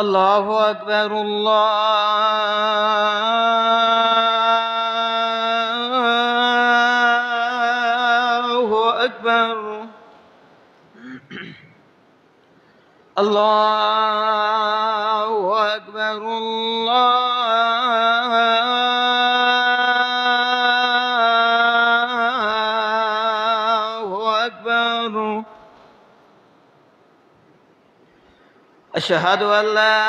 الله أكبر الله أكبر الله أكبر الله أكبر أشهد أن لا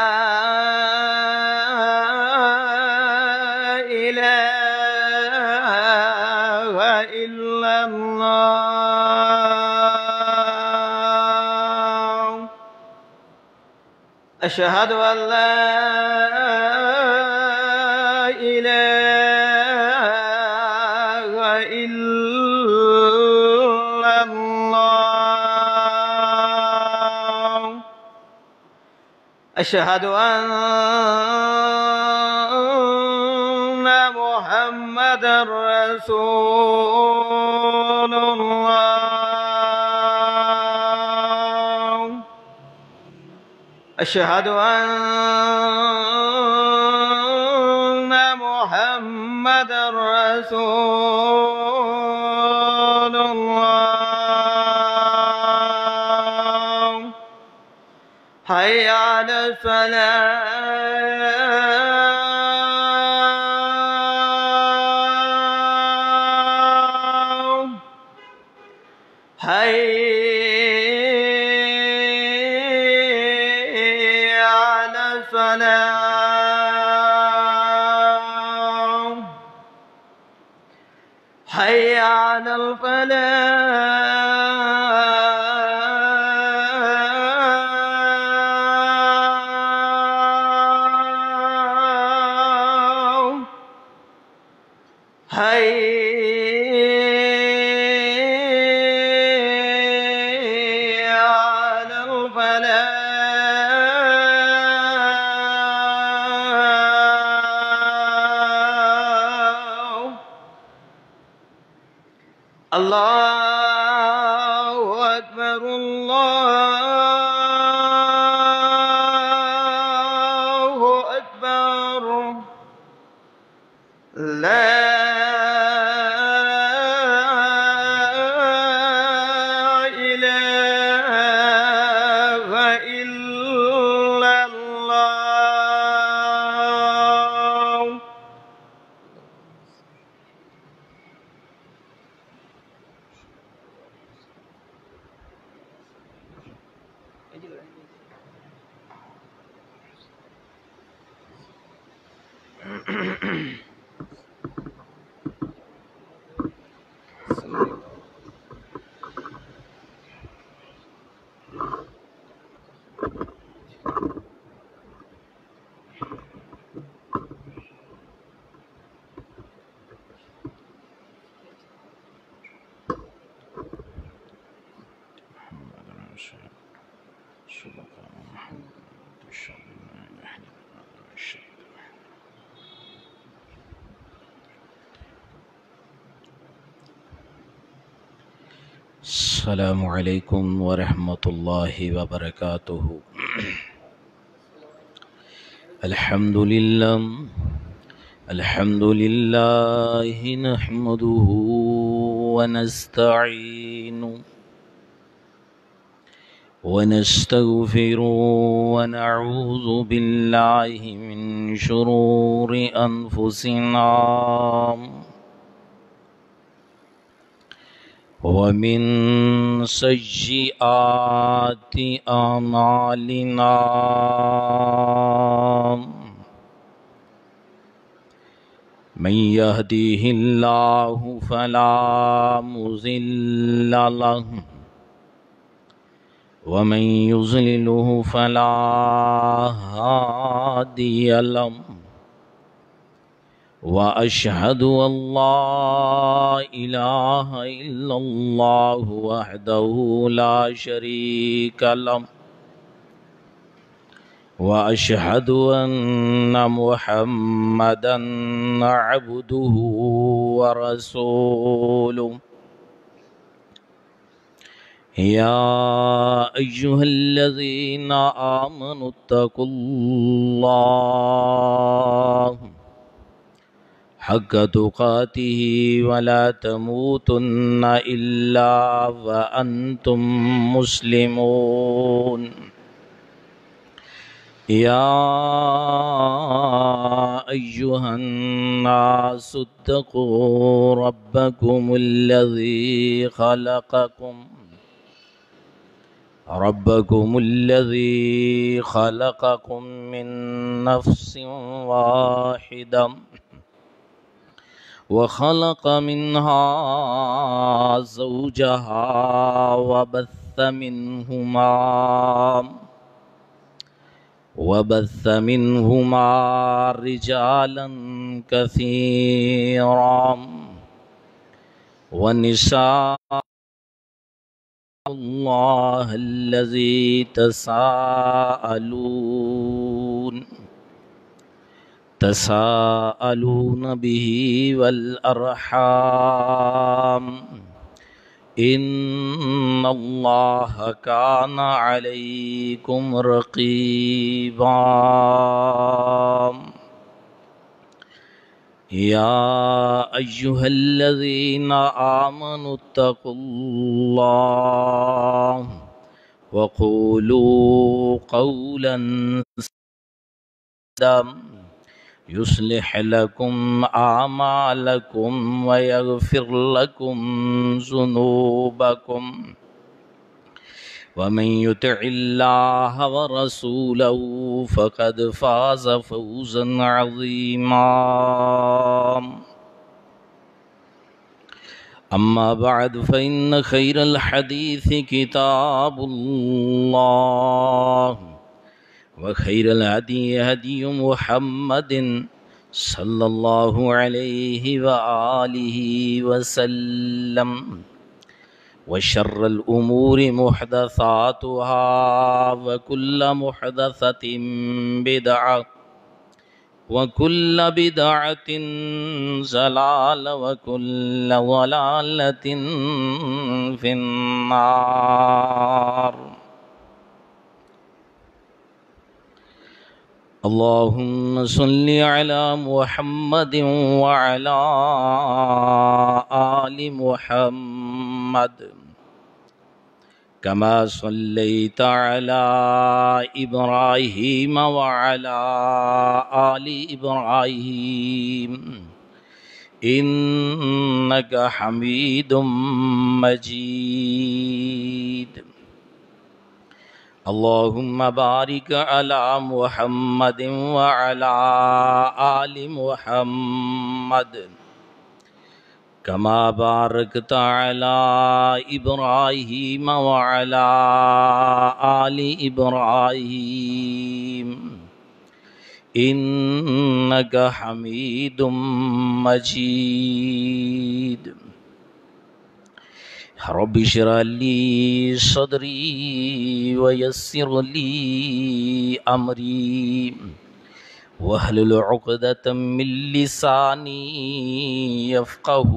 إله إلا الله أشهد أن لا إله إلا الله أشهد أن محمدًا رسول الله أشهد أن محمدًا رسول الله حي على الفلاح حي على الفلاح حي على الفلاح حي على الفلاح الله أكبر الله أكبر لا إله إلا الله السلام علیکم ورحمۃ اللہ وبرکاتہ. الحمد للہ نحمده ونستعینه ونستغفره ونعوذ باللہ من شرور انفسنا ومن سيئات أعمالنا من يهديه الله فلا مضل له ومن يضلله فلا هادي له وأشهد أن لا إله إلا الله وحده لا شريك له وأشهد أن محمدًا عبده ورسوله يا أيها الذين آمنوا اتقوا الله حق تقاته ولا تموتن إلا وأنتم مسلمون يا أيها الناس اتقوا ربكم الذي خلقكم من نفس واحدة وخلق منها زوجها وبث منهما رجالا كثيرا ونساء الله الذي تساءلون به والأرحام إن الله كان عليكم رقيبا يا أيها الذين آمنوا اتقوا الله وقولوا قولا سديدا يصلح لكم أعمالكم ويغفر لكم ذنوبكم ومن يطع الله ورسوله فقد فاز فوزا عظيما أما بعد فإن خير الحديث كتاب الله وخير الهدي هدي محمد صلى الله عليه وآله وسلم وشر الأمور محدثاتها وكل محدثة بدعة وكل بدعة ضلالة وكل ضلالة في النار اللهم صل على محمد وعلى آل محمد كما صليت على إبراهيم وعلى آل إبراهيم إنك حميد مجيد اللهم بارك على محمد وعلى آل محمد كما باركت على إبراهيم وعلى آل إبراهيم إنك حميد مجيد رب اشرح لي صدري ويسر لي أمري واحلل عقدة من لساني يفقه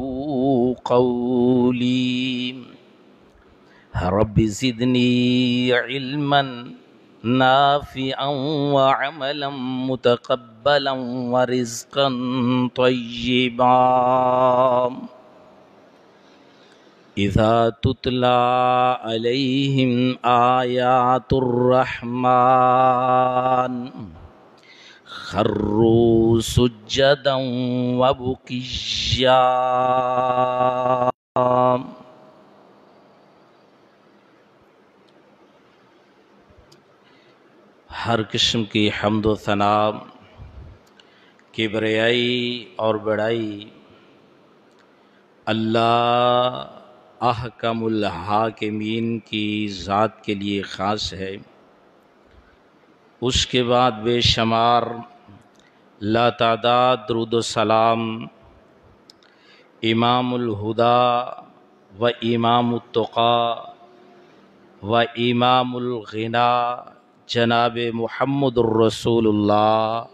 قولي رب زدني علما نافعا وعملا متقبلا ورزقا طيبا إذا تتلى عليهم آيات الرحمن خروا سجدا وبكيا ہر قسم کی حمد و ثنا کبریائی اور بڑائی اللہ احکم الحاکمین کی ذات کے لیے خاص ہے۔ اس کے بعد بے شمار لا تعداد درود و سلام امام الہدا و امام التقا و امام الغنا جناب محمد الرسول اللہ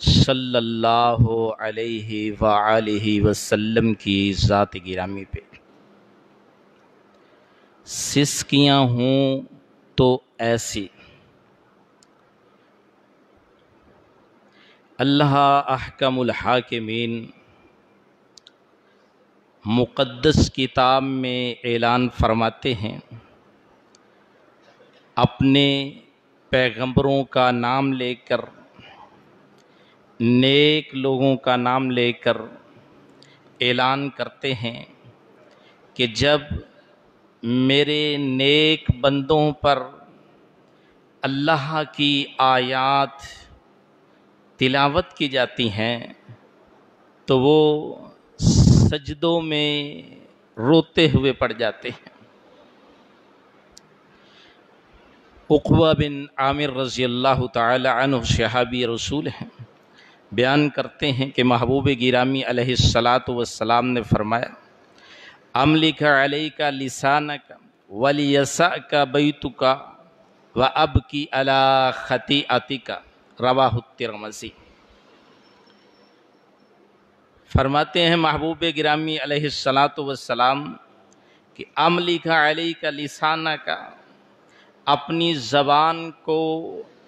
صلی اللہ علیہ وآلہ وسلم کی ذات گرامی پہ سسکیاں ہوں تو ایسی۔ اللہ احکم الحاکمین مقدس کتاب میں اعلان فرماتے ہیں، اپنے پیغمبروں کا نام لے کر، نیک لوگوں کا نام لے کر اعلان کرتے ہیں کہ جب میرے نیک بندوں پر اللہ کی آیات تلاوت کی جاتی ہیں تو وہ سجدوں میں روتے ہوئے پڑ جاتے ہیں۔ عقبہ بن عامر رضی اللہ تعالی عنہ صحابی رسول ہیں، بیان کرتے ہیں کہ محبوب گرامی علیہ السلام نے فرمایا، املک علیک لسانک ولیسعک بیتک وابکی علی خطیئتک، رواہ الترمذی۔ فرماتے ہیں محبوب گرامی علیہ السلام کہ املک علیک لسانک، اپنی زبان کو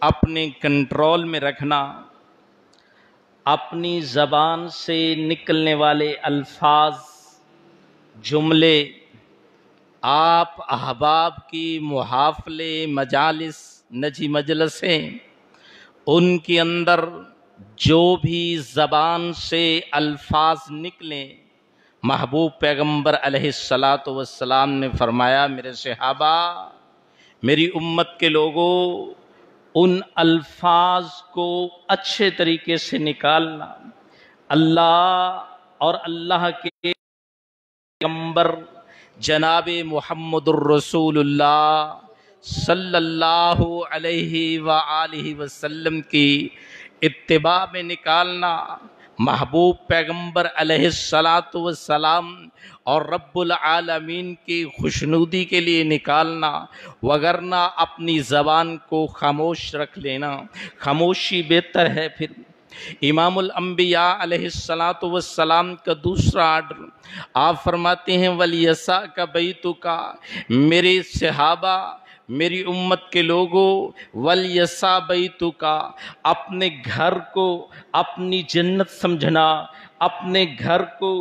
اپنے کنٹرول میں رکھنا، اپنی زبان سے نکلنے والے الفاظ، جملے، آپ احباب کی محافلے، مجالس، نجی مجلسیں، ان کے اندر جو بھی زبان سے الفاظ نکلیں، محبوب پیغمبر علیہ السلام نے فرمایا، میرے صحابہ، میری امت کے لوگوں، ان الفاظ کو اچھے طریقے سے نکالنا، اللہ اور اللہ کے پیغمبر جناب محمد الرسول اللہ صلی اللہ علیہ وآلہ وسلم کی اتباع میں نکالنا، محبوب پیغمبر علیہ السلام اور رب العالمین کی خوشنودی کے لیے نکالنا، وگرنہ اپنی زبان کو خاموش رکھ لینا، خاموشی بہتر ہے۔ پھر امام الانبیاء علیہ السلام کا دوسرا آرڈر، آپ فرماتے ہیں وَلْيَسَعْكَ بَيْتُكَ، میرے صحابہ، میری امت کے لوگوں، وَلْيَسَعْ بَيْتُكَ، اپنے گھر کو اپنی جنت سمجھنا، اپنے گھر کو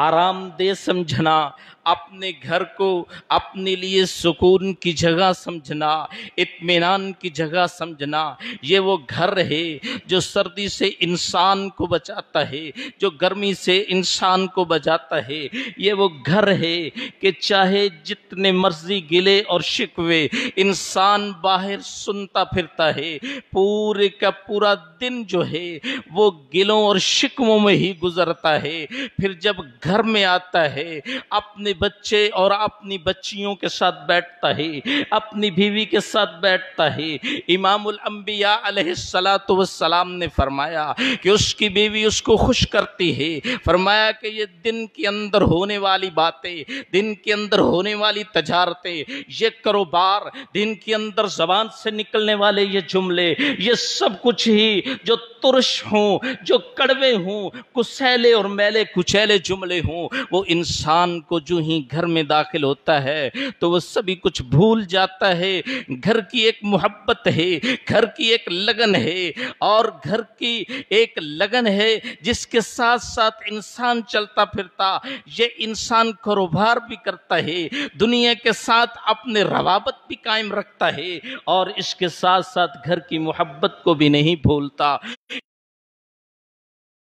آرام دہ سمجھنا، اپنے گھر کو اپنے لیے سکون کی جگہ سمجھنا، اطمینان کی جگہ سمجھنا۔ یہ وہ گھر ہے جو سردی سے انسان کو بچاتا ہے، جو گرمی سے انسان کو بچاتا ہے۔ یہ وہ گھر ہے کہ چاہے جتنے مرضی گلے اور شکوے انسان باہر سنتا پھرتا ہے، پورے کا پورا دن جو ہے وہ گلوں اور شکووں میں ہی گزرتا ہے، پھر جب گھر میں آتا ہے اپنے بچے اور اپنی بچیوں کے ساتھ بیٹھتا ہے، اپنی بیوی کے ساتھ بیٹھتا ہے۔ امام الانبیاء علیہ السلام نے فرمایا کہ اس کی بیوی اس کو خوش کرتی ہے، فرمایا کہ یہ دن کے اندر ہونے والی باتیں، دن کے اندر ہونے والی تجارتیں، یہ کاروبار، دن کے اندر زبان سے نکلنے والے یہ جملے، یہ سب کچھ ہی جو ترش ہوں، جو کڑوے ہوں، کسیلے اور میلے کچیلے جملے ہوں، وہ انسان کو جو ہی گھر میں داخل ہوتا ہے تو وہ سبھی کچھ بھول جاتا ہے۔ گھر کی ایک محبت ہے، گھر کی ایک لگن ہے، اور گھر کی ایک لگن ہے جس کے ساتھ ساتھ انسان چلتا پھرتا، یہ انسان کاروبار بھی کرتا ہے، دنیا کے ساتھ اپنے روابط بھی قائم رکھتا ہے، اور اس کے ساتھ ساتھ گھر کی محبت کو بھی نہیں بھولتا۔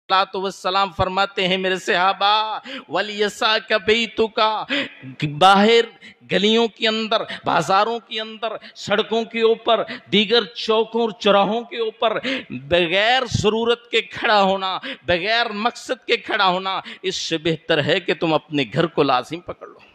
والسلام فرماتے ہیں میرے صحابہ وَلْيَسَعْكَ بَيْتُكَ، باہر گلیوں کے اندر، بازاروں کے اندر، سڑکوں کے اوپر، دیگر چوکوں اور چوراہوں کے اوپر بغیر ضرورت کے کھڑا ہونا، بغیر مقصد کے کھڑا ہونا، اس سے بہتر ہے کہ تم اپنے گھر کو لازم پکڑ لو۔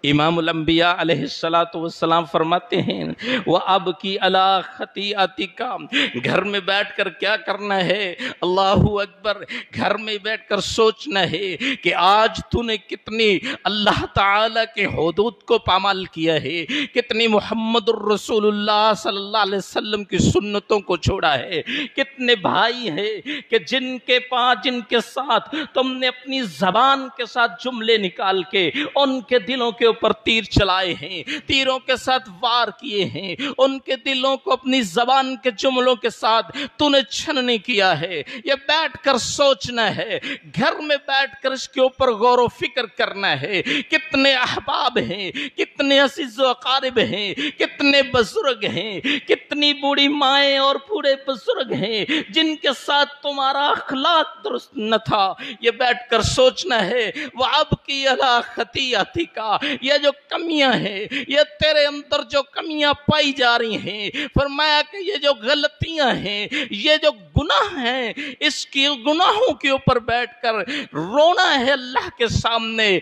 امام الانبیاء علیہ السلام فرماتے ہیں وَأَبْكِي عَلَىٰ خَطِيئَتِكَ، گھر میں بیٹھ کر کیا کرنا ہے؟ اللہ اکبر، گھر میں بیٹھ کر سوچنا ہے کہ آج تو نے کتنی اللہ تعالیٰ کے حدود کو پامال کیا ہے، کتنی محمد الرسول اللہ صلی اللہ علیہ وسلم کی سنتوں کو چھوڑا ہے، کتنے بھائی ہیں کہ جن کے ساتھ تم نے اپنی زبان کے ساتھ جملے نکال کے ان کے دلوں کے اوپر تیر چلائے ہیں، تیروں کے ساتھ وار کیے ہیں، ان کے دلوں کو اپنی زبان کے جملوں کے ساتھ تو نے چھننی کیا ہے۔ یہ بیٹھ کر سوچنا ہے، گھر میں بیٹھ کر اس کے اوپر غور و فکر کرنا ہے۔ کتنے احباب ہیں، کتنے عزیز و اقارب ہیں، کتنے بزرگ ہیں، کتنی بوڑھی مائیں اور بوڑھے بزرگ ہیں جن کے ساتھ تمہارا اخلاق درست نہ تھا۔ یہ بیٹھ کر سوچنا ہے، وَأَبْكِي عَلَىٰ خَطِيئَتِكَ، یہ جو کمیاں ہیں، یہ تیرے اندر جو کمیاں پائی جا رہی ہیں، فرمایا کہ یہ جو غلطیاں ہیں، یہ جو گناہ ہیں، اس کی گناہوں کے اوپر بیٹھ کر رونا ہے اللہ کے سامنے۔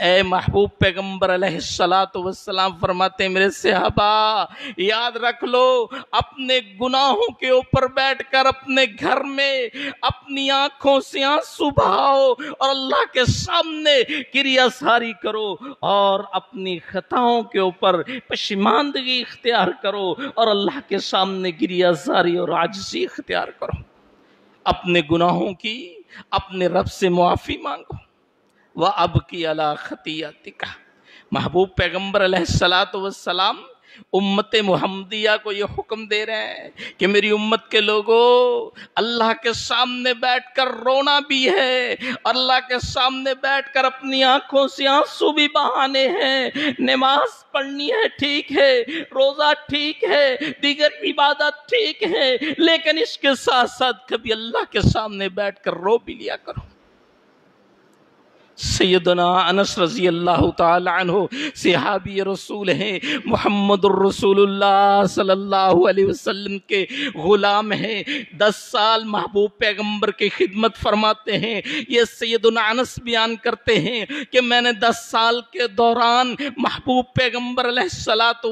اے محبوب پیغمبر علیہ السلام فرماتے ہیں، میرے صحابہ یاد رکھ لو، اپنے گناہوں کے اوپر بیٹھ کر اپنے گھر میں اپنی آنکھوں سے آنسو بہاؤ اور اللہ کے سامنے کریا ساری کرو، اور اپنی خطاؤں کے اوپر پشیماندگی اختیار کرو اور اللہ کے سامنے کریا ساری اور عاجزی اختیار کرو۔ اپنے گناہوں کی اپنے رب سے معافی مانگو۔ وَأَبْكِي عَلَىٰ خَطِيئَتِكَ، محبوب پیغمبر علیہ السلام امت محمدیہ کو یہ حکم دے رہے ہیں کہ میری امت کے لوگوں، اللہ کے سامنے بیٹھ کر رونا بھی ہے، اللہ کے سامنے بیٹھ کر اپنی آنکھوں سے آنسو بھی بہانے ہیں۔ نماز پڑھنی ہے ٹھیک ہے، روزہ ٹھیک ہے، دیگر عبادت ٹھیک ہے، لیکن اس کے ساتھ ساتھ کبھی اللہ کے سامنے بیٹھ کر رو بھی لیا کرو۔ سیدنا انس رضی اللہ تعالی عنہ صحابی رسول ہیں، محمد الرسول اللہ صلی اللہ علیہ وسلم کے غلام ہیں، 10 سال محبوب پیغمبر کی خدمت فرماتے ہیں۔ یہ سیدنا انس بیان کرتے ہیں کہ میں نے 10 سال کے دوران محبوب پیغمبر علیہ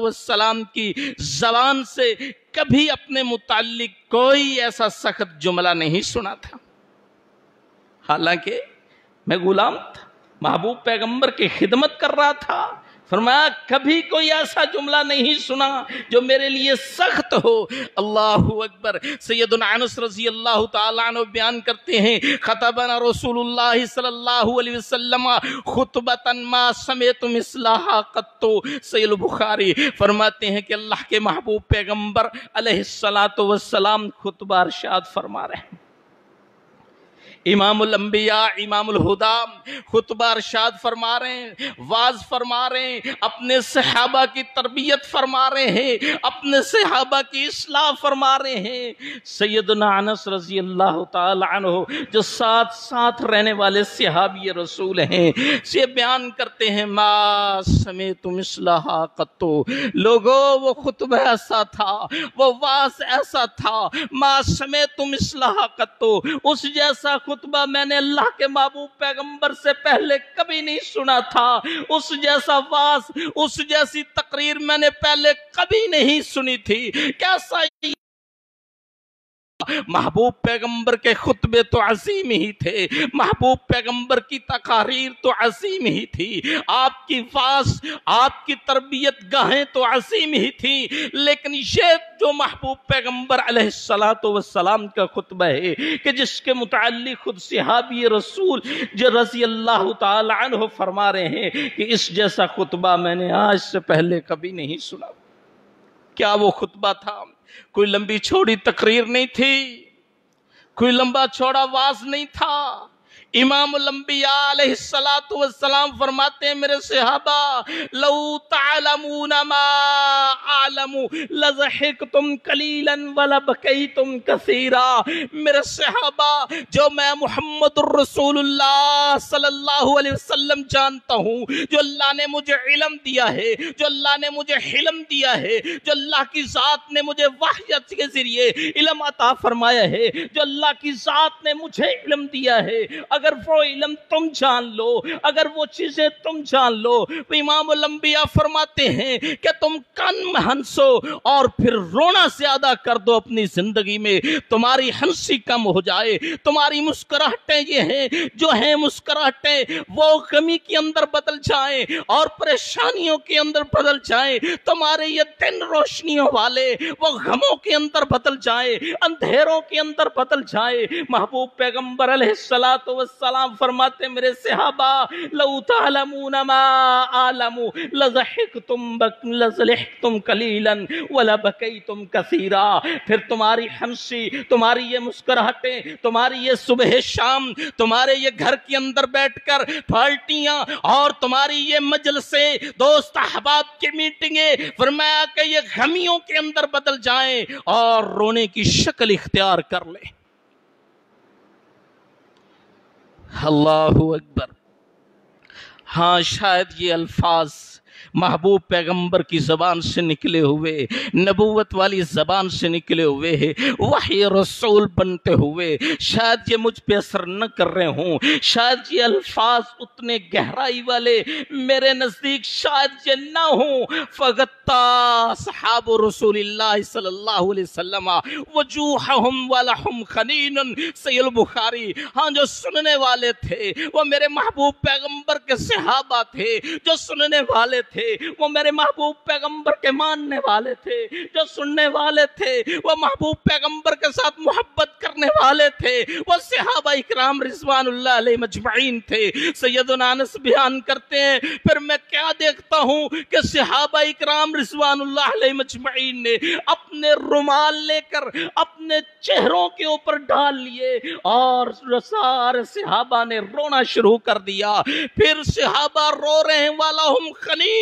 السلام کی زبان سے کبھی اپنے متعلق کوئی ایسا سخت جملہ نہیں سنا تھا، حالانکہ میں غلام تھا، محبوب پیغمبر کی خدمت کر رہا تھا۔ فرمایا کبھی کوئی ایسا جملہ نہیں سنا جو میرے لیے سخت ہو۔ اللہ اکبر۔ سیدنا انس رضی اللہ تعالیٰ عنہ بیان کرتے ہیں، خطبنا رسول اللہ صلی اللہ علیہ وسلم خطبۃ ما سمعت مثلها قط۔ صحیح البخاری فرماتے ہیں کہ اللہ کے محبوب پیغمبر علیہ السلام خطبہ ارشاد فرما رہے ہیں۔ امام الانبیاء امام الہدی خطبہ ارشاد فرما رہے ہیں، واز فرما رہے ہیں، اپنے صحابہ کی تربیت فرما رہے ہیں، اپنے صحابہ کی اصلاح فرما رہے ہیں۔ سیدنا انس رضی اللہ تعالی عنہ جو ساتھ رہنے والے صحابی رسول ہیں، یہ بیان کرتے ہیں، ما سمعت مثلها قط۔ لوگوں وہ خطبہ ایسا تھا، وہ واز ایسا تھا، ما سمعت مثلها قط، اس جیسا خطبہ میں نے اللہ کے محبوب پیغمبر سے پہلے کبھی نہیں سنا تھا، اس جیسا واز، اس جیسی تقریر میں نے پہلے کبھی نہیں سنی تھی۔ کیسا محبوب پیغمبر کے خطبے تو عظیم ہی تھے، محبوب پیغمبر کی تقاریر تو عظیم ہی تھی، آپ کی واز، آپ کی تربیت گاہیں تو عظیم ہی تھی، لیکن یہ جو محبوب پیغمبر علیہ السلام کا خطبہ ہے کہ جس کے متعلق خود صحابی رسول جو رضی اللہ تعالی عنہ فرما رہے ہیں کہ اس جیسا خطبہ میں نے آج سے پہلے کبھی نہیں سنا۔ کیا وہ خطبہ تھا؟ کوئی لمبی چوڑی تقریر نہیں تھی، کوئی لمبا چوڑا واز نہیں تھا۔ امام الانبیاء علیہ السلام فرماتے ہیں، میرے صحابہ، لو تعلمون ما اعلم لضحکتم قلیلا ولبکیتم کثیرا۔ میرے صحابہ، جو میں محمد الرسول اللہ صلی اللہ علیہ وسلم جانتا ہوں، جو اللہ نے مجھے علم دیا ہے، جو اللہ نے مجھے حلم دیا ہے، جو اللہ کی ذات نے مجھے وحیت کے ذریعے علم عطا فرمایا ہے، جو اللہ کی ذات نے مجھے علم دیا ہے، اگر وہ علم تم جان لو، اگر وہ چیزیں تم جان لو، امام الانبیاء فرماتے ہیں کہ تم کن ہنسو اور پھر رونا زیادہ کر دو اپنی زندگی میں، تمہاری ہنسی کم ہو جائے، تمہاری مسکراہٹیں یہ ہیں جو ہیں مسکراہٹیں وہ غمی کے اندر بدل جائیں اور پریشانیوں کے اندر بدل جائیں، تمہارے یہ دن روشنیوں والے وہ غموں کے اندر بدل جائیں، اندھیروں کے اندر بدل جائیں۔ محبوب پیغمبر علیہ السلام والسلام فرماتے میرے صحابہ لو تعلمون ما اعلم لضحكتم قليلا ولبكيتم كثيرا. پھر تمہاری ہنسی، تمہاری یہ مسکراہٹیں، تمہاری یہ صبح شام، تمہارے یہ گھر کے اندر بیٹھ کر پارٹیاں اور تمہاری یہ مجلسیں، دوست احباب کی میٹنگیں، فرمایا کہ یہ غمیوں کے اندر بدل جائیں اور رونے کی شکل اختیار کر لیں. اللہ اکبر. ہاں شاید یہ الفاظ محبوب پیغمبر کی زبان سے نکلے ہوئے، نبوت والی زبان سے نکلے ہوئے، وحی رسول بنتے ہوئے شاید یہ مجھ پہ اثر نہ کر رہے ہوں، شاید یہ الفاظ اتنے گہرائی والے میرے نزدیک شاید یہ نہ ہوں. فغطا صحاب رسول اللہ صلی اللہ علیہ وسلم وجوہہم ولہم خنین. صحیح البخاری. ہاں جو سننے والے تھے وہ میرے محبوب پیغمبر کے صحابہ تھے، جو سننے والے تھے وہ میرے محبوب پیغمبر کے ماننے والے تھے، جو سننے والے تھے وہ محبوب پیغمبر کے ساتھ محبت کرنے والے تھے، وہ صحابہ اکرام رضوان اللہ علیہ مجمعین تھے. سیدنا انس بیان کرتے ہیں پھر میں کیا دیکھتا ہوں کہ صحابہ اکرام رضوان اللہ علیہ مجمعین نے اپنے رومال لے کر اپنے چہروں کے اوپر ڈال لیے اور سارے صحابہ نے رونا شروع کر دیا. پھر صحابہ رو رہے ہیں وَلَهُمْ خَنِينٌ،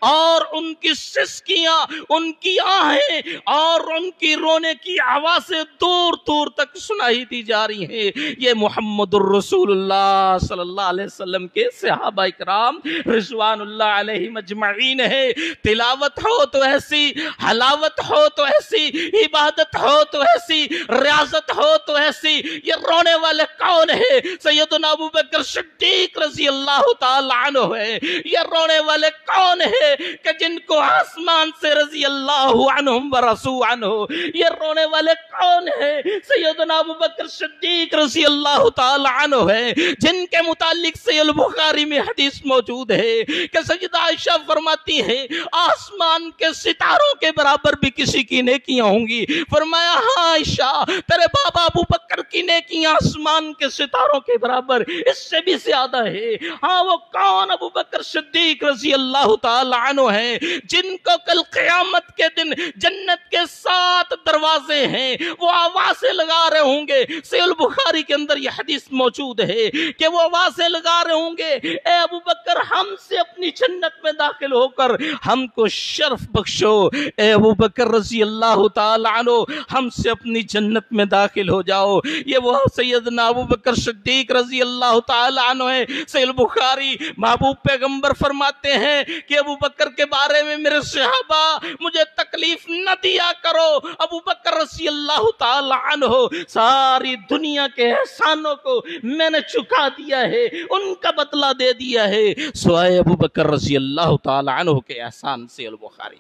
اور ان کی سسکیاں، ان کی آہیں اور ان کی رونے کی آوازیں دور دور تک سنائی دی جا رہی ہیں. یہ محمد الرسول اللہ صلی اللہ علیہ وسلم کے صحابہ اکرام رضوان اللہ علیہ مجمعین ہے. تلاوت ہو تو ایسی، حلاوت ہو تو ایسی، عبادت ہو تو ایسی، ریاضت ہو تو ایسی. یہ رونے والے کون ہیں؟ سیدنا ابوبکر صدیق رضی اللہ تعالی عنہ ہے. یہ رونے والے کون ہیں کہ جن کو آسمان سے رضی اللہ عنہم ورضوا عنہ. یہ رونے والے کون ہیں؟ سیدنا ابوبکر صدیق رضی اللہ تعالی عنہ ہے، جن کے متعلق صحیح البخاری میں حدیث موجود ہے کہ سیدہ عائشہ فرماتی ہے آسمان کے ستاروں کے برابر بھی کسی کی نیکیاں ہوں گی. فرمایا ہاں عائشہ تیرے بابا ابو بکر کی نیکیاں آسمان کے ستاروں کے برابر، اس سے بھی زیادہ ہے. ہاں وہ کون؟ ابو بکر صدیق رضی اللہ تعالی عنہ ہیں جن کو کل قیامت کے دن جنت کے 7 دروازے ہیں، وہ آوازیں لگا رہے ہوں گے. صحیح البخاری کے اندر یہ حدیث موجود ہے کہ وہ آوازیں لگا رہے ہوں گے اے ابو بکر ہم سے اپنی جنت میں داخل ہو کر ہم کو شرف بخشو. اے ابو بکر رضی اللہ تعالی عنہ ہم سے اپنی جنت میں داخل ہو جاؤ. یہ وہ سیدنا ابو بکر صدیق رضی اللہ تعالی عنہ ہے. صحیح البخاری محبوب پیغمبر فرماتے ہیں کہ ابو بکر کے بارے میں میرے صحابہ مجھے تکلیف نہ دیا کرو. ابو بکر رضی اللہ تعالی عنہ ساری دنیا کے احسانوں کو میں نے چکا دیا ہے، ان کا بدلہ دے دیا ہے سوائے ابو بکر رضی اللہ تعالی عنہ کے احسان سے. البخاری.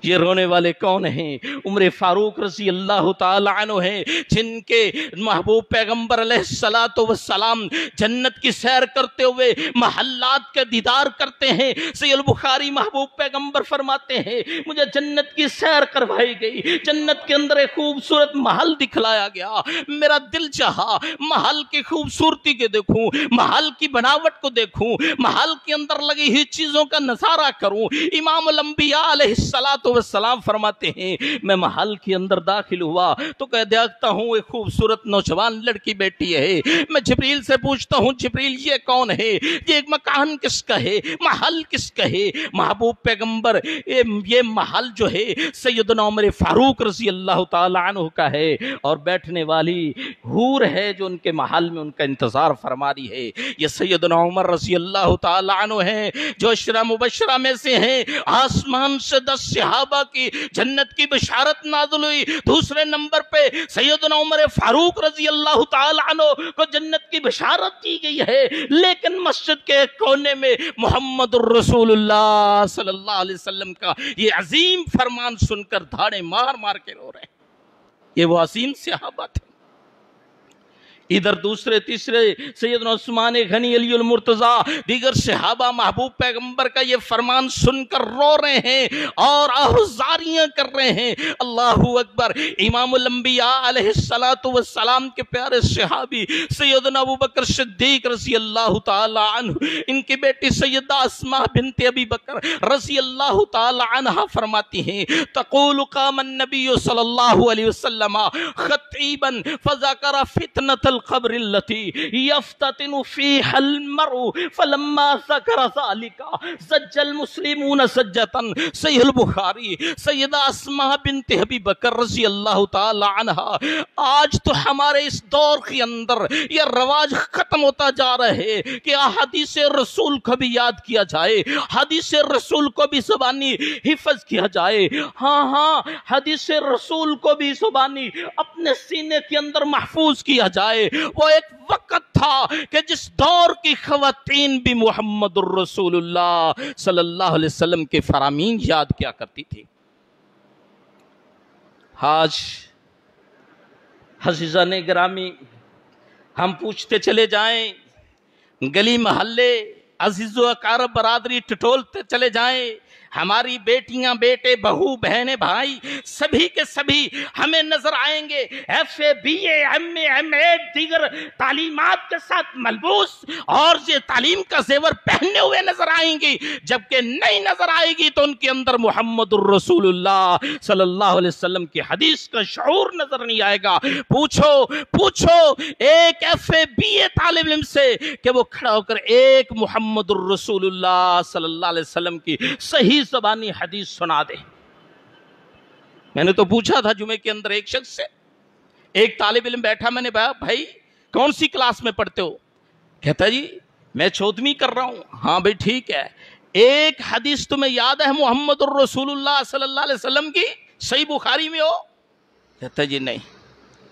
یہ رونے والے کون ہیں؟ عمر فاروق رضی اللہ تعالی عنہ ہیں جن کے محبوب پیغمبر علیہ السلام جنت کی سیر کرتے ہوئے محلات کے دیدار کرتے ہیں. صحیح البخاری محبوب پیغمبر فرماتے ہیں مجھے جنت کی سیر کروائی گئی، جنت کے اندر ایک خوبصورت محل دکھلایا گیا. میرا دل چاہا محل کی خوبصورتی کے دیکھوں، محل کی بناوٹ کو دیکھوں، محل کے اندر لگی ہوئی چیزوں کا نظارہ کروں. امام الانبیاء علیہ السلام فرماتے ہیں میں محل کے اندر داخل ہوا تو کہ دیکھتا ہوں ایک خوبصورت نوجوان لڑکی بیٹھی ہے. میں جبریل سے پوچھتا ہوں جبریل یہ کون ہے؟ یہ ایک مکان کس کا ہے؟ محل کس کا ہے؟ محبوب پیغمبر یہ محل جو ہے سیدنا عمر فاروق رضی اللہ تعالی عنہ کا ہے اور بیٹھنے والی حور ہے جو ان کے محل میں ان کا انتظار فرما رہی ہے. یہ سیدنا عمر رضی اللہ تعالی عنہ ہیں جو عشرہ مبشرہ میں سے ہیں. آسمان سے 10 صحابہ کی جنت کی بشارت نازل ہوئی. دوسرے نمبر پہ سیدنا عمر فاروق رضی اللہ تعالی عنہ کو جنت کی بشارت دی گئی ہے، لیکن مسجد کے کونے میں محمد الرسول اللہ صلی اللہ علیہ وسلم کا یہ عظیم فرمان سن کر دھاڑے مار مار کے رو رہے ہیں. یہ وہ عظیم صحابہ تھے ادھر دوسرے تیسرے سیدنا عثمان غنی علی المرتضیٰ دیگر صحابہ محبوب پیغمبر کا یہ فرمان سن کر رو رہے ہیں اور آہوزاریاں کر رہے ہیں۔ اللہ اکبر۔ امام الانبیاء علیہ السلام کے پیارے صحابی سیدنا ابوبکر صدیق رضی اللہ تعالی عنہ، ان کی بیٹی سیدہ اسماء بنت ابی بکر رضی اللہ تعالی عنہ فرماتی ہیں تقول قام النبی صلی اللہ علیہ وسلم خطیبا فذکر فتنة القبر التي يفتتن فيها المرء فلما ذكر ذلك زج المسلمون سجتا۔ صحیح البخاری۔ سیدہ اسماء بنت ابی بکر رضی اللہ تعالی عنہ، آج تو ہمارے اس دور کے اندر یہ رواج ختم ہوتا جا رہا ہے کہ حدیث رسول کو بھی یاد کیا جائے، حدیث رسول کو بھی زبانی حفظ کیا جائے۔ ہاں حدیث رسول کو بھی زبانی اپنے سینے کے اندر محفوظ کیا جائے۔ وہ ایک وقت تھا کہ جس دور کی خواتین بھی محمد الرسول اللہ صلی اللہ علیہ وسلم کے فرامین یاد کیا کرتی تھی۔ آج عزیزان گرامی ہم پوچھتے چلے جائیں، گلی محلے عزیز و اقارب برادری ٹٹولتے چلے جائیں، ہماری بیٹیاں بیٹے بہو بہنیں بھائی سبھی کے سبھی ہمیں نظر آئیں گے F A B A M A M Ed دیگر تعلیمات کے ساتھ ملبوس اور یہ تعلیم کا زیور پہنے ہوئے نظر آئیں گی، جبکہ نہیں نظر آئے گی تو ان کے اندر محمد الرسول اللہ صلی اللہ علیہ وسلم کی حدیث کا شعور نظر نہیں آئے گا۔ پوچھو ایک ایف اے بی اے طالب علم سے کہ وہ کھڑا ہو کر ایک محمد الرسول اللہ صلی اللہ علیہ وسلم کی صحیح زبانی حدیث سنا دے۔ میں نے تو پوچھا تھا جمعے کے اندر ایک شخص سے، ایک طالب علم بیٹھا، میں نے کہا بھائی کون سی کلاس میں پڑھتے ہو؟ کہتا جی میں 14ویں کر رہا ہوں۔ ہاں بھائی ٹھیک ہے، ایک حدیث تمہیں یاد ہے محمد الرسول اللہ صلی اللہ علیہ وسلم کی صحیح بخاری میں ہو؟ کہتا جی نہیں۔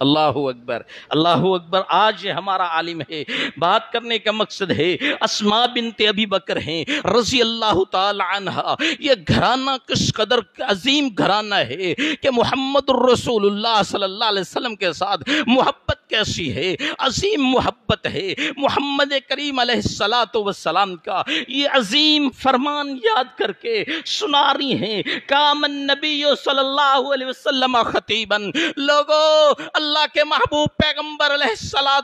اللہ اکبر، اللہ اکبر۔ آج یہ ہمارا عالم ہے، بات کرنے کا مقصد ہے اسماء بنت ابی بکر ہیں رضی اللہ تعالی عنہ۔ یہ گھرانہ کس قدر عظیم گھرانہ ہے کہ محمد الرسول اللہ صلی اللہ علیہ وسلم کے ساتھ محبت کیسی ہے، عظیم محبت ہے۔ محمد کریم علیہ السلام کا یہ عظیم فرمان یاد کر کے سنا رہی ہیں قام النبی صلی اللہ علیہ وسلم خطیبا۔ لوگوں، اللہ کے محبوب پیغمبر علیہ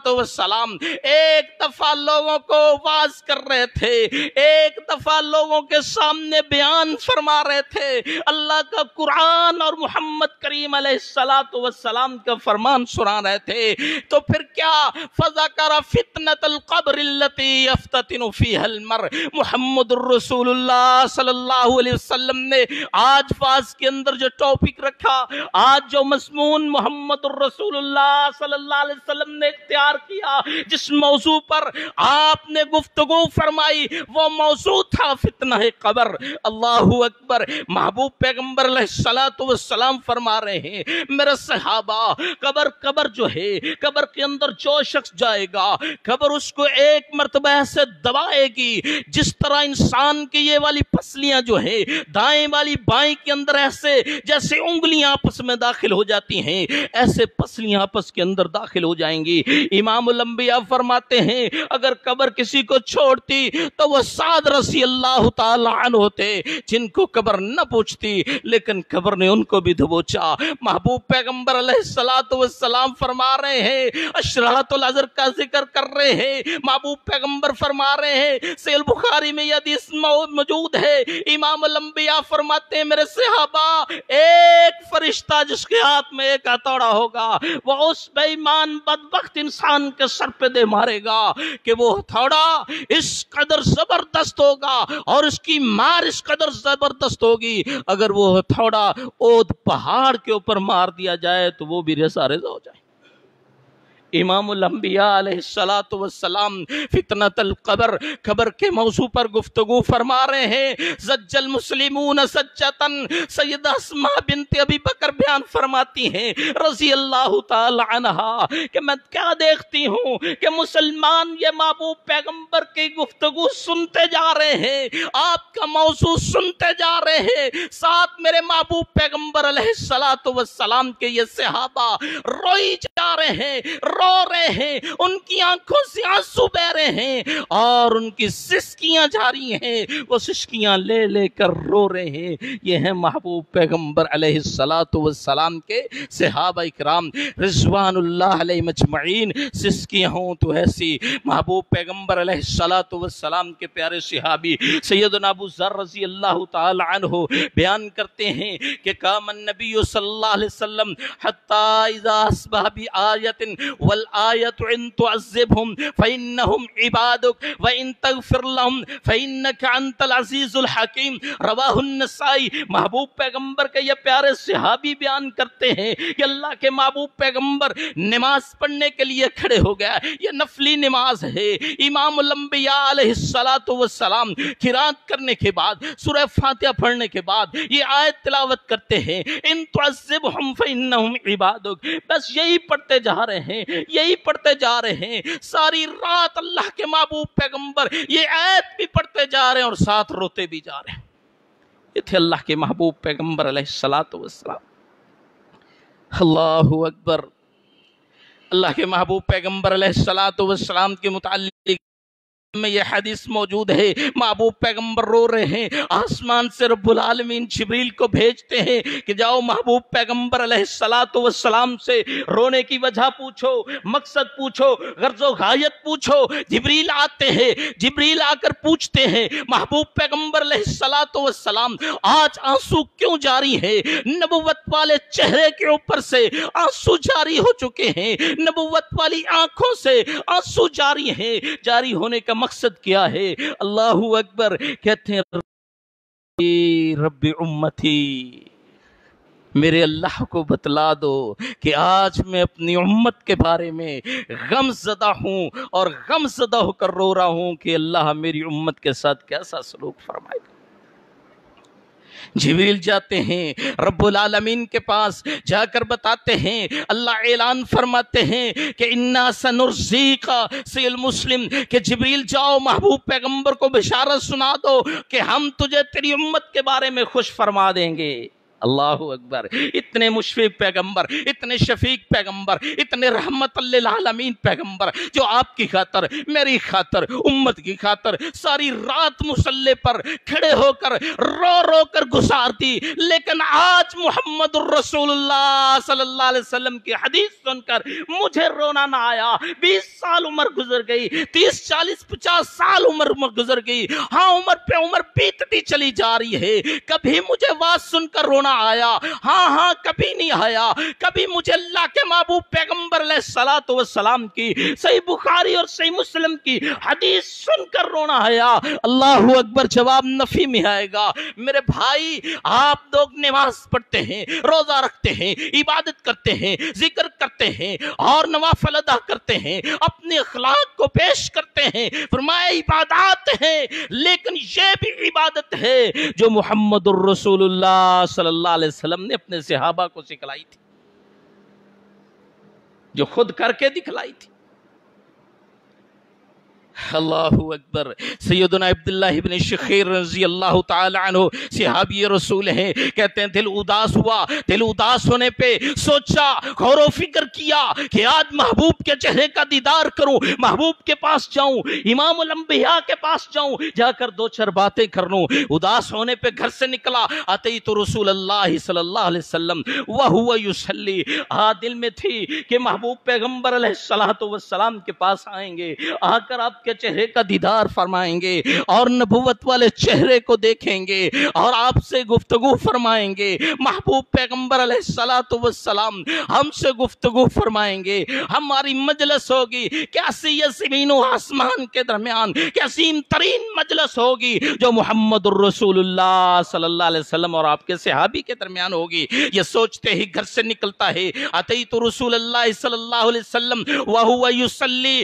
السلام ایک دفعہ لوگوں کو واعظ کر رہے تھے، ایک دفعہ لوگوں کے سامنے بیان فرما رہے تھے، اللہ کا قرآن اور محمد کریم علیہ السلام کا فرمان سنا رہے تھے، تو پھر کیا فذکر فتنة القبر التي يفتتن فيها المرء۔ محمد الرسول اللہ صلی اللہ علیہ وسلم نے آج واعظ کے اندر جو ٹاپک رکھا، آج جو مضمون محمد الرسول اللہ صلی اللہ علیہ وسلم نے اختیار کیا، جس موضوع پر آپ نے گفتگو فرمائی، وہ موضوع تھا فتنہ قبر۔ اللہ اکبر۔ محبوب پیغمبر علیہ السلام فرما رہے ہیں میرے صحابہ، قبر جو ہے، قبر کے اندر جو شخص جائے گا، قبر اس کو ایک مرتبہ ایسے دبائے گی جس طرح انسان کی یہ والی پسلیاں جو ہے دائیں والی بائیں کے اندر ایسے جیسے انگلیاں آپس میں داخل ہو جاتی ہیں، ایسے پسلیاں آپس کے اندر داخل ہو جائیں گی۔ امام الانبیاء فرماتے ہیں اگر قبر کسی کو چھوڑتی تو وہ سعد رضی اللہ تعالی عنہ ہوتے، جن کو قبر نہ پوچھتی لیکن قبر نے ان کو بھی دبوچا۔ محبوب پیغمبر علیہ السلام فرما رہے ہیں، اشراط العصر کا ذکر کر رہے ہیں، محبوب پیغمبر فرما رہے ہیں، صحیح البخاری میں یہ حدیث موجود ہے، امام الانبیاء فرماتے ہیں میرے صحابہ، ایک فرشتہ جس کے ہاتھ میں ایک ہتھوڑا ہوگا وہ اس بے ایمان بدبخت انسان کے سر پہ دے مارے گا کہ وہ ہتھوڑا اس قدر زبردست ہوگا اور اس کی مار اس قدر زبردست ہوگی، اگر وہ ہتھوڑا اود پہاڑ کے اوپر مار دیا جائے تو وہ بھی ریزہ ریزہ ہو جائے۔ امام الانبیاء علیہ السلام فتنۃ القبر، قبر کے موضوع پر گفتگو فرما رہے ہیں۔ زج المسلمون سجتن، سیدہ اسماء بنت ابی بکر بیان فرماتی ہیں رضی اللہ تعالی عنہا کہ میں کیا دیکھتی ہوں کہ مسلمان یہ محبوب پیغمبر کی گفتگو سنتے جا رہے ہیں، آپ کا موضوع سنتے جا رہے ہیں، ساتھ میرے محبوب پیغمبر علیہ السلام کے یہ صحابہ روئی چچا رہے ہیں، رو رہے ہیں، ان کی آنکھوں سے آنسو بہ رہے ہیں اور ان کی سسکیاں جاری ہیں، وہ سسکیاں لے لے کر رو رہے ہیں۔ یہ ہیں محبوب پیغمبر علیہ السلام کے صحابہ کرام رضوان اللہ علیہ مجمعین۔ سسکیاں ہوں تو ایسی محبوب پیغمبر علیہ السلام کے پیارے صحابی سیدنا ابو ذر رضی اللہ تعالی عنہ بیان کرتے ہیں کہ قام النبی صلی اللہ علیہ وسلم حتی اذا اصبح بآیت والآیت ان تعذبهم فإنهم عبادک وإن تغفر لهم فإنك انت العزیز الحکیم۔ رواہ النسائی۔ محبوب پیغمبر کے یہ پیارے صحابی بیان کرتے ہیں کہ اللہ کے محبوب پیغمبر نماز پڑھنے کے لیے کھڑے ہو گیا، یہ نفلی نماز ہے۔ امام الانبیاء علیہ السلام قرات کرنے کے بعد سورہ فاتحہ پڑھنے کے بعد یہ آیت تلاوت کرتے ہیں، ان تعذبهم فإنهم عبادک۔ بس یہی پڑھتے جا رہے ہیں، یہی پڑھتے جا رہے ہیں، ساری رات اللہ کے محبوب پیغمبر یہ آیت بھی پڑھتے جا رہے ہیں اور ساتھ روتے بھی جا رہے ہیں۔ یہ تھے اللہ کے محبوب پیغمبر علیہ السلام۔ اللہ اکبر۔ اللہ کے محبوب پیغمبر علیہ السلام کے متعلق میں یہ حدیث موجود ہے، محبوب پیغمبر رو رہے ہیں، آسمان سے رب العالمین جبریل کو بھیجتے ہیں کہ جاؤ محبوب پیغمبر علیہ السلام سے رونے کی وجہ پوچھو، مقصد پوچھو، غرض و غایت پوچھو۔ جبریل آتے ہیں، جبریل آ کر پوچھتے ہیں محبوب پیغمبر علیہ السلام آج آنسو کیوں جاری ہے؟ نبوت والے چہرے کے اوپر سے آنسو جاری ہو چکے ہیں، نبوت والی آنکھوں سے آنسو جاری ہیں۔ جاری ہونے کا مقصد کیا ہے؟ اللہ اکبر۔ کہتے ہیں رب امتی، میرے اللہ کو بتلا دو کہ آج میں اپنی امت کے بارے میں غم زدہ ہوں اور غم زدہ ہو کر رو رہا ہوں کہ اللہ میری امت کے ساتھ کیسا سلوک فرمائے گا۔ جبریل جاتے ہیں رب العالمین کے پاس، جا کر بتاتے ہیں، اللہ اعلان فرماتے ہیں کہ انا سنرزیک سیل مسلم، کہ جبریل جاؤ محبوب پیغمبر کو بشارت سنا دو کہ ہم تجھے تیری امت کے بارے میں خوش فرما دیں گے۔ اللہ اکبر۔ اتنے مشفق پیغمبر، اتنے شفیق پیغمبر، اتنے رحمت للعالمین پیغمبر جو آپ کی خاطر، میری خاطر، امت کی خاطر ساری رات مصلی پر کھڑے ہو کر رو رو کر گزار دی، لیکن آج محمد الرسول اللہ صلی اللہ علیہ وسلم کی حدیث سن کر مجھے رونا نہ آیا۔ 20 سال عمر گزر گئی، 30 40 50 سال عمر گزر گئی، ہاں عمر پہ عمر بیتتی چلی جا رہی ہے، کبھی مجھے واز سن کر رونا آیا؟ ہاں کبھی نہیں آیا۔ کبھی مجھے اللہ کے محبوب پیغمبر علیہ السلام کی صحیح بخاری اور صحیح مسلم کی حدیث سن کر رونا آیا؟ اللہ اکبر۔ جواب نفی میں آئے گا۔ میرے بھائی، آپ لوگ نماز پڑھتے ہیں، روزہ رکھتے ہیں، عبادت کرتے ہیں، ذکر کرتے ہیں اور نوافل ادا کرتے ہیں، اپنے اخلاق کو پیش کرتے ہیں، فرمایا عبادات ہیں، لیکن یہ بھی عبادت ہے جو محمد الرسول اللہ صلی اللہ علیہ وسلم نے اپنے صحابہ کو سکھلائی تھی، جو خود کر کے دکھلائی تھی۔ اللہ اکبر۔ سیدنا عبداللہ ابن شخیر رضی اللہ تعالی عنہ صحابی رسول ہیں، کہتے ہیں دل اداس ہوا، دل اداس ہونے پہ سوچا، غور و فکر کیا کہ آج محبوب کے چہرے کا دیدار کروں، محبوب کے پاس جاؤں، امام الانبیاء کے پاس جاؤں، جا کر 2-4 باتیں کر لوں۔ اداس ہونے پہ گھر سے نکلا، اتیت رسول اللہ صلی اللہ علیہ وسلم وہو یصلی۔ دل میں تھی کہ محبوب پیغمبر علیہ السلام کے پاس آئیں گے، آ کر آپ کے چہرے کا دیدار فرمائیں گے اور نبوت والے چہرے کو دیکھیں گے اور آپ سے گفتگو فرمائیں گے۔ محبوب پیغمبر علیہ السلام ہم سے گفتگو فرمائیں گے، ہماری مجلس ہوگی کیسی یہ زمین و آسمان کے درمیان کہ عظیم ترین مجلس ہوگی جو محمد الرسول اللہ صلی اللہ علیہ وسلم اور آپ کے صحابی کے درمیان ہوگی۔ یہ سوچتے ہی گھر سے نکلتا ہے، اتیت رسول اللہ صلی اللہ علیہ وسلم وہو یصلی،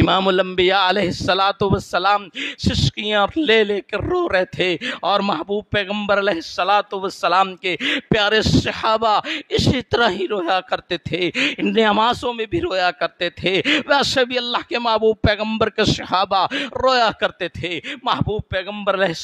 امام الانبیاء علیہ السلام سسکیاں لے لے کر رو رہے تھے، اور محبوب پیغمبر علیہ السلام کے پیارے صحابہ اسی طرح ہی رویا کرتے تھے، ان نمازوں میں بھی رویا کرتے تھے، ویسے بھی اللہ کے محبوب پیغمبر کے صحابہ رویا کرتے تھے۔ محبوب پیغمبر علیہ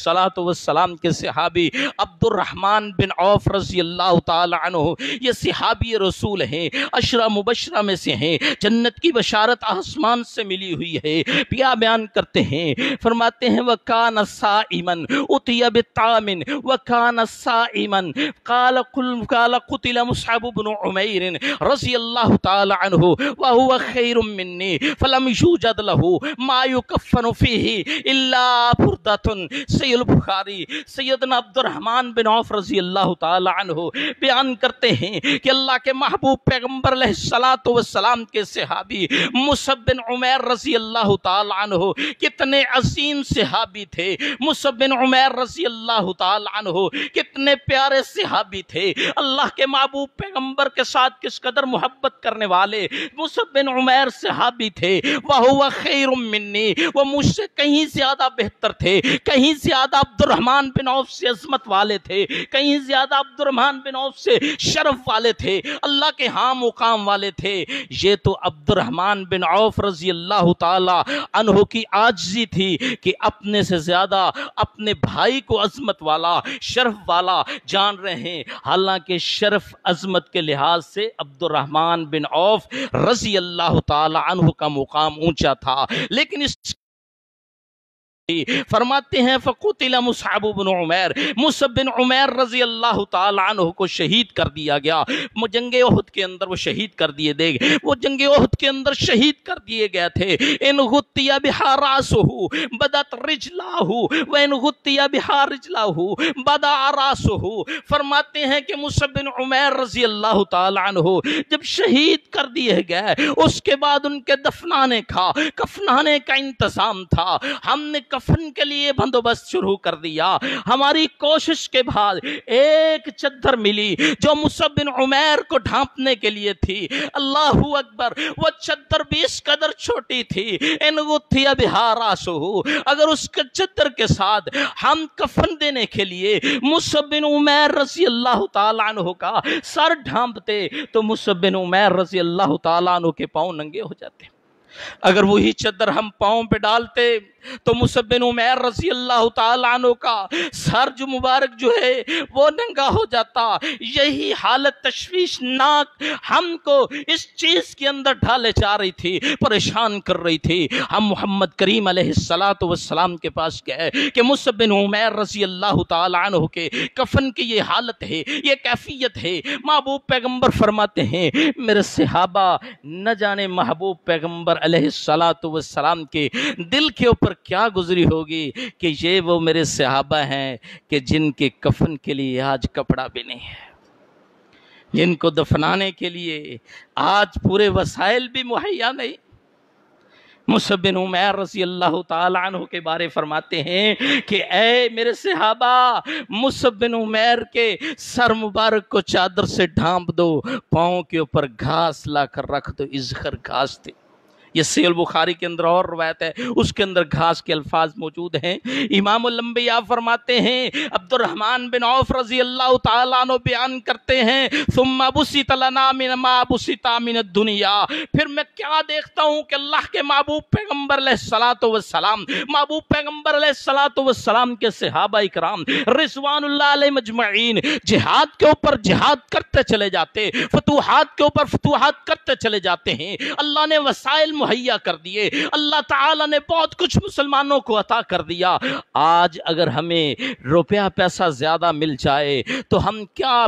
السلام کے صحابی عبد الرحمن بن عوف رضی اللہ تعالی عنہ، یہ صحابی رسول ہیں، عشرہ مبشرہ میں سے ہیں، جنت کی بشارت آسمان سے ملی ہوئی ہے۔ کیا بیان کرتے ہیں، فرماتے ہیں وَكَانَ صَائِمًا اُتِيَ بِالطَّعَامٍ وَكَانَ صَائِمًا قال قتل مصعب بن عمیر رضی اللہ تعالی عنہ وهو خیر منی فلم یوجد له ما یکفن فیہ الا بردۃ۔ سید البخاری سیدنا عبد الرحمن بن عوف رضی اللہ تعالی عنہ بیان کرتے ہیں کہ اللہ کے محبوب پیغمبر علیہ السلام کے صحابی مصعب بن عمیر رضی اللہ تعالی عنہ کتنے عظیم صحابی تھے۔ مصعب بن عمیر رضی اللہ تعالی عنہ کتنے پیارے صحابی تھے، اللہ کے محبوب پیغمبر کے ساتھ کس قدر محبت کرنے والے مصعب بن عمیر صحابی تھے۔ وَهُوَ خَيْرٌ مِّنِّي، وہ مجھ سے کہیں زیادہ بہتر تھے، کہیں زیادہ عبد الرحمن بن عوف سے عظمت والے تھے، کہیں زیادہ عبد الرحمن بن عوف سے شرف والے تھے، اللہ کے ہاں مقام والے تھے۔ یہ تو عبد الرحمن بن عوف رضی اللہ تعالی عنہ کی عاجزی تھی کہ اپنے سے زیادہ اپنے بھائی کو عظمت والا، شرف والا جان رہے ہیں، حالانکہ شرف عظمت کے لحاظ سے عبد الرحمن بن عوف رضی اللہ تعالی عنہ کا مقام اونچا تھا، لیکن اس فرماتے ہیں فقتل مصعب بن عمیر، مصعب بن عمیر رضی اللہ تعالی عنہ کو شہید کر دیا گیا۔ جنگ احد کے اندر وہ شہید کر دیے گئے، وہ جنگ احد کے اندر شہید کر دیے گئے تھے۔ ان غطی بہا راسہ بدت رجلہ وان غطی بہا رجلہ بدا راسہ۔ فرماتے ہیں کہ مصعب بن عمیر رضی اللہ تعالی عنہ جب شہید کر دیے گئے، اس کے بعد ان کے دفنانے کا انتظام تھا۔ ہم نے کفن کے لیے بندوبست شروع کر دیا، ہماری کوشش کے بعد ایک چادر ملی جو مصعب بن عمیر کو ڈھانپنے کے لیے تھی۔ اللہ اکبر، وہ چادر بھی اس قدر چھوٹی تھی، ان غطی بہا راسہ، اگر اس چادر کے ساتھ ہم کفن دینے کے لیے مصعب بن عمیر رضی اللہ تعالی عنہ کا سر ڈھانپتے تو مصعب بن عمیر رضی اللہ تعالی عنہ کے پاؤں ننگے ہو جاتے۔ اگر وہی چادر ہم پاؤں پہ ڈالتے تو مصعب بن عمیر رضی اللہ تعالی عنہ کا سر جو مبارک جو ہے وہ ننگا ہو جاتا۔ یہی حالت تشویشناک ہم کو اس چیز کے اندر ڈالے جا رہی تھی، پریشان کر رہی تھی۔ ہم محمد کریم علیہ السلام کے پاس گئے کہ مصعب بن عمیر رضی اللہ تعالی عنہ کے کفن کی یہ حالت ہے، یہ کیفیت ہے۔ محبوب پیغمبر فرماتے ہیں میرے صحابہ نہ جانے محبوب پیغمبر علیہ السلام کے دل کے اوپر کیا گزری ہوگی کہ یہ وہ میرے صحابہ ہیں کہ جن کے کفن کے لیے آج کپڑا بھی نہیں ہے، جن کو دفنانے کے لیے آج پورے وسائل بھی مہیا نہیں۔ مصعب بن عمیر رضی اللہ تعالی عنہ کے بارے فرماتے ہیں کہ اے میرے صحابہ، مصعب بن عمیر کے سر مبارک کو چادر سے ڈھانپ دو، پاؤں کے اوپر گھاس لا کر رکھ دو۔ ازخر گھاس تھی، یہ صحیح البخاری کے اندر اور روایت ہے، اس کے اندر گھاس کے الفاظ موجود ہیں۔ امام الانبیاء فرماتے ہیں، عبد الرحمن بن عوف رضی اللہ تعالیٰ عنہ بیان کرتے ہیں ثم بسط لنا من ما بسط من الدنیا، پھر میں کیا دیکھتا ہوں کہ اللہ کے محبوب پیغمبر علیہ السلام، محبوب پیغمبر علیہ السلام کے صحابہ اکرام رضوان اللہ علیہ مجمعین جہاد کے اوپر جہاد کرتے چلے جاتے، فتوحات کے اوپر فتوحات کرتے چلے جاتے ہیں۔ اللہ نے وسائل مہیا کر دیے، اللہ تعالیٰ نے بہت کچھ مسلمانوں کو عطا کر دیا۔ آج اگر ہمیں روپیہ پیسہ زیادہ مل جائے تو ہم کیا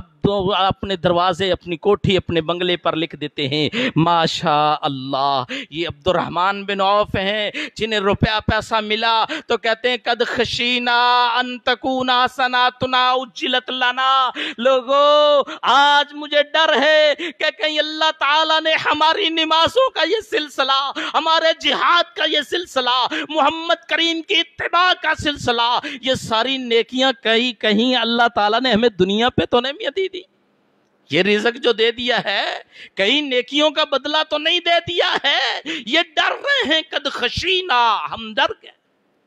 اپنے دروازے، اپنی کوٹھی، اپنے بنگلے پر لکھ دیتے ہیں ماشاء اللہ یہ عبد الرحمن بن عوف ہیں، جنہیں روپیہ پیسہ ملا تو کہتے ہیں قد خشینا ان تکون حسناتنا اجلت لنا۔ لوگوں آج مجھے ڈر ہے کہ کہیں اللہ تعالیٰ نے ہماری نمازوں کا یہ سلسلہ، ہمارے جہاد کا یہ سلسلہ، محمد کریم کی اتباع کا سلسلہ، یہ ساری نیکیاں کہیں اللہ تعالیٰ نے ہمیں دنیا پہ تو نہیں دی۔ یہ رزق جو دے دیا ہے کہیں نیکیوں کا بدلہ تو نہیں دے دیا ہے، یہ ڈر رہے ہیں قد خشینا، ہم ڈر گئے۔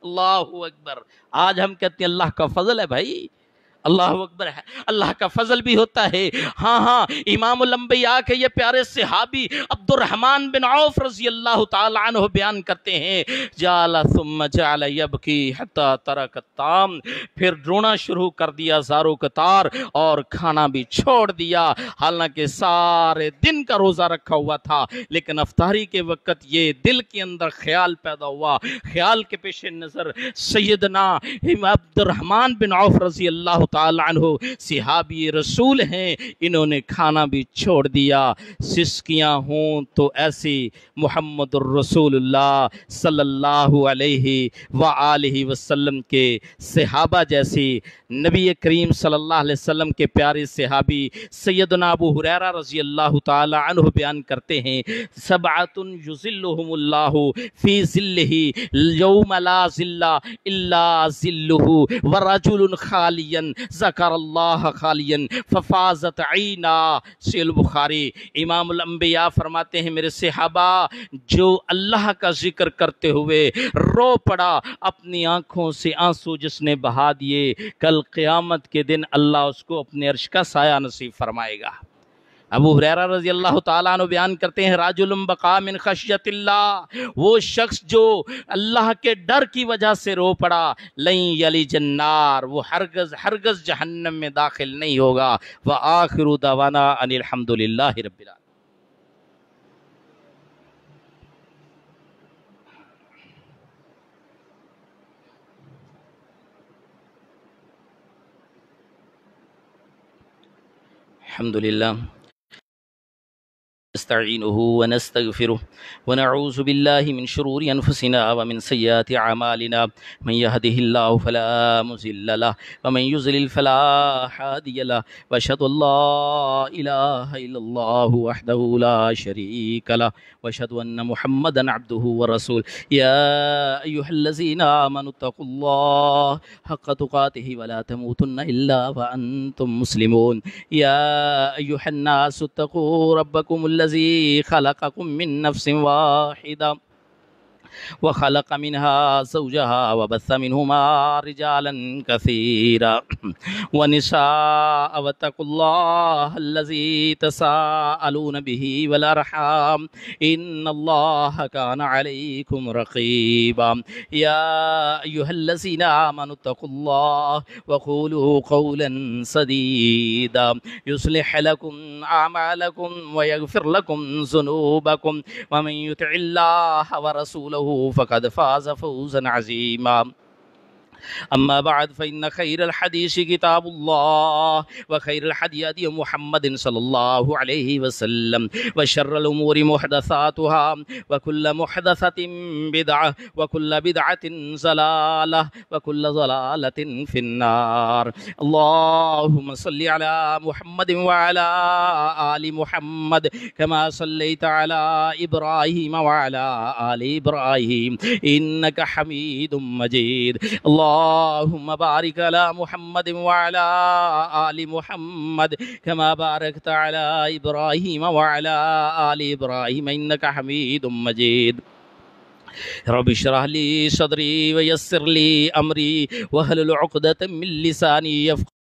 اللہ اکبر۔ آج ہم کہتے ہیں اللہ کا فضل ہے بھائی، اللہ اکبر ہے، اللہ کا فضل بھی ہوتا ہے۔ ہاں امام الانبیاء کے یہ پیارے صحابی عبد الرحمن بن عوف رضی اللہ تعالی عنہ بیان کرتے ہیں، جعل ثم جعل یبکی حتی ترک الطعام، پھر رونا شروع کر دیا زارو قطار، اور کھانا بھی چھوڑ دیا، حالانکہ سارے دن کا روزہ رکھا ہوا تھا، لیکن افطاری کے وقت یہ دل کے اندر خیال پیدا ہوا، خیال کے پیش نظر سیدنا عبد الرحمن بن عوف رضی اللہ تعالی عنہ صحابی رسول ہیں، انہوں نے کھانا بھی چھوڑ دیا۔ سسکیاں ہوں تو ایسی محمد الرسول اللہ صلی اللہ علیہ وآلہ وسلم کے صحابہ جیسی، نبی کریم صلی اللہ علیہ وسلم کے پیارے صحابی سیدنا ابو ہریرہ رضی اللہ تعالی عنہ بیان کرتے ہیں، سبعۃ یظلھم اللہ فی ظلہ یوم لا ظل الا ظلہ ورجل خالیا ذکر اللہ خالیا ففازت عینا۔ صحیح البخاری۔ امام الانبیاء فرماتے ہیں میرے صحابہ، جو اللہ کا ذکر کرتے ہوئے رو پڑا، اپنی آنکھوں سے آنسو جس نے بہا دیے، کل قیامت کے دن اللہ اس کو اپنے عرش کا سایہ نصیب فرمائے گا۔ ابو ہریرہ رضی اللہ تعالیٰ عنہ بیان کرتے ہیں، رجل بقا من خشیت اللہ، وہ شخص جو اللہ کے ڈر کی وجہ سے رو پڑا، لن یلج النار، وہ ہرگز جہنم میں داخل نہیں ہوگا۔ وآخر دعوانا ان الحمد للہ رب العالمین۔ الحمد للہ نستعینه ونستغفره ونعوذ باللہ من شرور انفسنا ومن سیئات اعمالنا، من يهده الله فلا مضل له ومن يضلل فلا هادي له، واشهد ان لا اله الا الله وحده لا شريك له، واشهد ان محمدا عبده ورسوله۔ يا ايها الذين آمنوا اتقوا الله حق تقاته ولا تموتن الا وانتم مسلمون۔ يا ايها الناس اتقوا ربكم الذي خلقكم من نفس واحدة وخلق منها زوجها وبث منهما رجالا كثيرا ونساء، واتقوا الله الذي تساءلون به والأرحام إن الله كان عليكم رقيبا۔ يا أيها الذين آمنوا اتقوا الله وقولوا قولا سديدا يصلح لكم أعمالكم ويغفر لكم ذنوبكم، ومن يطع الله ورسوله فقد فاز فوزا عظيما۔ أما بعد فإن خير الحديث كتاب الله، وخير الهدي هدي محمد صلى الله عليه وسلم، وشر الأمور محدثاتها، وكل محدثة بدعة، وكل بدعة ضلالة، وكل ضلالة في النار۔ اللهم صل على محمد وعلى آل محمد كما صليت على إبراهيم وعلى آل إبراهيم إنك حميد مجيد۔ اللهم بارك على محمد وعلى آل محمد كما باركت على إبراهيم وعلى آل إبراهيم إنك حميد مجيد۔ رب اشرح لي صدري ويسر لي أمري واحلل عقدة من لساني يفقهوا